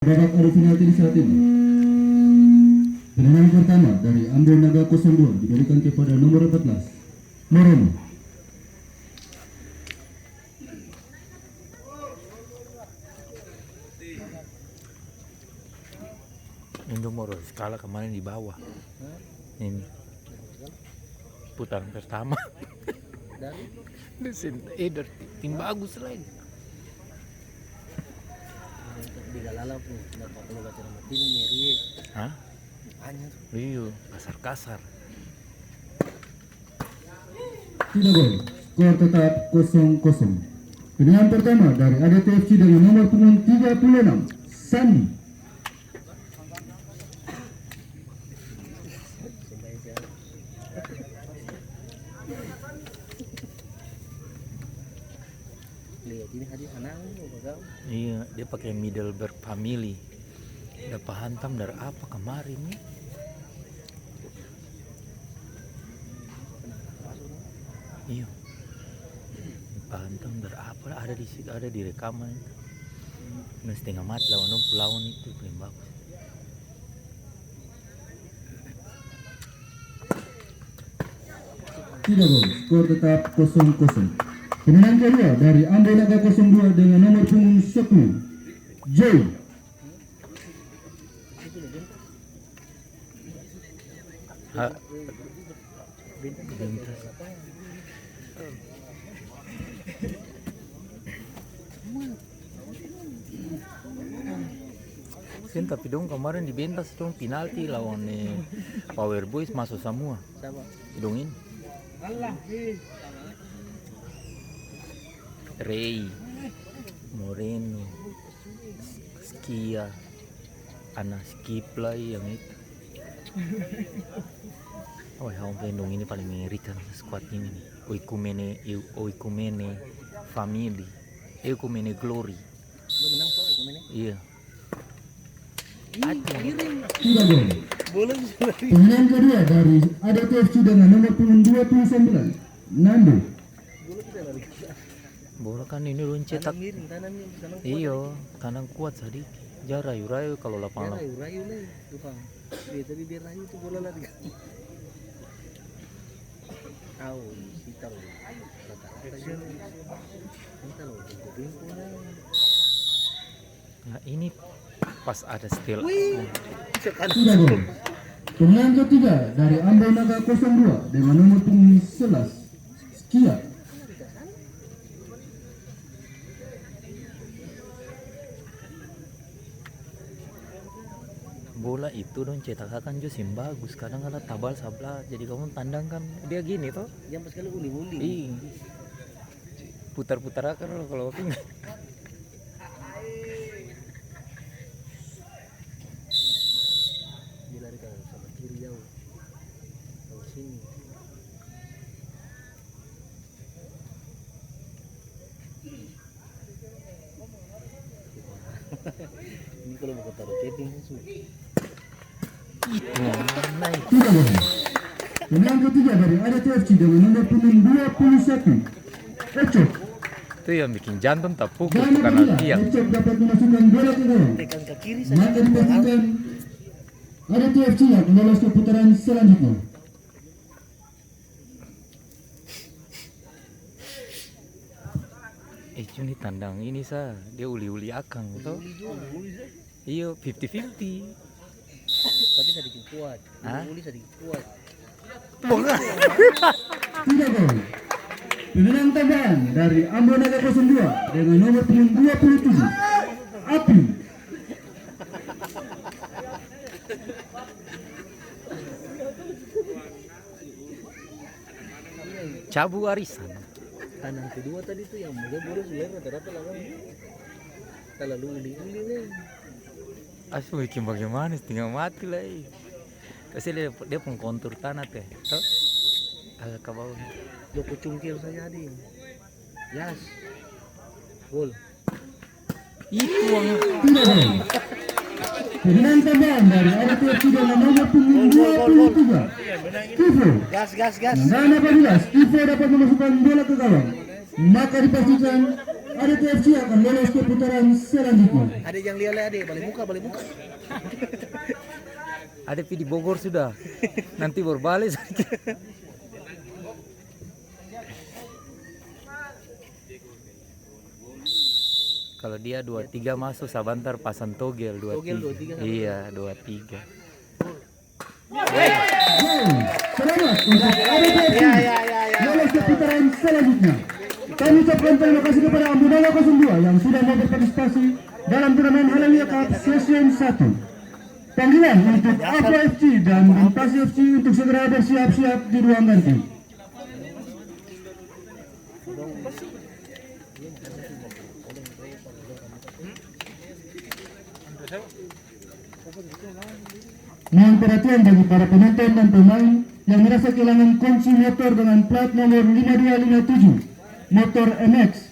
Babak adu penalti di saat ini. Tendangan pertama dari Ambo Naga 02 diberikan kepada nomor 14, Morono. Indomoro skala kemarin di bawah. Ini putaran pertama. Dari tim bagus lagi. Digalala po, napapalaga siya ng matini, ngeri. Hah? Anya tuh. Iya, kasar-kasar. Tidak gol. Skor tetap 0-0. Tendangan pertama dari ADTFC dengan nomor punggung 36, Sandi. Sembay siya. Lihat ini hadis anang mo baga. Iya, dia pakai Middleburg Family. Dapat hantam dari apa kemarin nih? Iya. Dapat hantam dari apa? Ada di situ, ada di rekaman. Nah, setengah mati lawan itu paling bagus. Tidak gol. Skor tetap 0-0. Tendangan kedua dari Ambo Naga 02 dengan nomor punggung 10, Joy. Bintas. Sen tapi dong kemarin di Bentas dong penalti lawan Power Boys masuk semua. Sama. Dong ini. Ray, Moreno, Skia, Ana Skiplay yang itu. Oh ya ampun, dong ini paling mengerikan squad ini nih. Oikumene Family, Oikumene Glory. Lu menang po, kumene. Iya. Tidak gol. Bola bisa lari. Tendangan kedua dari ADTFC dengan nomor punggung 29, Nando. Bola bisa lari. Bola kan ini lu cetak. Tangan miring, tangan miring, tangan kuat. Iyo, kanan kuat sedikit. Jangan rayu-rayu kalau Biar lapangan. rayu lah, tukang. Dia tadi biar rayu tuh bola lari. Tahu, kita loh. Rata-rata kita loh, bingko na. Nah ini pas ada steal. Tidak gol. Tendangan ketiga dari Ambo Naga 02 dengan nomor punggung 11, Skia. Bola itu dong cetakan jus yang bagus, kadang kadang tabal sebelah, jadi kamu tandang kan dia gini toh. Yang pas kali uli-uli. Ih, putar-putar akan kalau ping. Dia lari ke sama kiri jauh. Ke sini. Ini kalau mau taruh chatting semua. Itu mana itu? Tidak gol. Tendangan ketiga dari ADTFC dengan nomor punggung 21, Ecok. Itu yang bikin jantung tak pukul Dan bukan apabila tiang. Ecok dapat memasukkan bola ke gawang, Tekan ke kiri saja. maka dipastikan ADTFC yang lolos ke putaran selanjutnya. Ini tandang ini sah, dia uli-uli akang toh. Uli juga, uli saja. Iya 50-50. Tapi sedikit kuat. Hah? Uli sedikit kuat. Tidak gol. Tendangan tambahan dari Ambo Naga 02 dengan nomor punggung 27, Api. Cabu arisan. Tanang kedua tadi tuh yang muda bola sebenarnya rata-rata lawan terlalu uli-uli nih. Asu bikin bagaimana setengah mati lah. Kasi dia pengkontur tanah teh. Toh? Agak ke bawah. Joko cungkil saja adi. Yas. Gol. Itu yang Tidak gol. Tendangan tambahan dari ADTFC dengan nomor punggung 23, Kifo. Gas gas gas. Dan apabila Kifo dapat memasukkan bola ke gawang, maka dipastikan ADT FC akan lolos ke putaran selanjutnya. Adik yang lihat adik, balik muka, balik muka. Ada di Bogor sudah. Nanti berbalik. Kalau dia 23 masuk, Sabantar pasang togel 23. Togel 23 kan? Iya, 23. Selamat untuk ADT FC lolos ke putaran selanjutnya. Kami ucapkan terima kasih kepada Ambudaya 02 yang sudah mau berpartisipasi dalam turnamen Halal Cup Session 1. Panggilan untuk Aqua FC dan Pasi FC untuk segera bersiap-siap di ruang ganti. Mohon perhatian bagi para penonton dan pemain yang merasa kehilangan kunci motor dengan plat nomor 5257 motor MX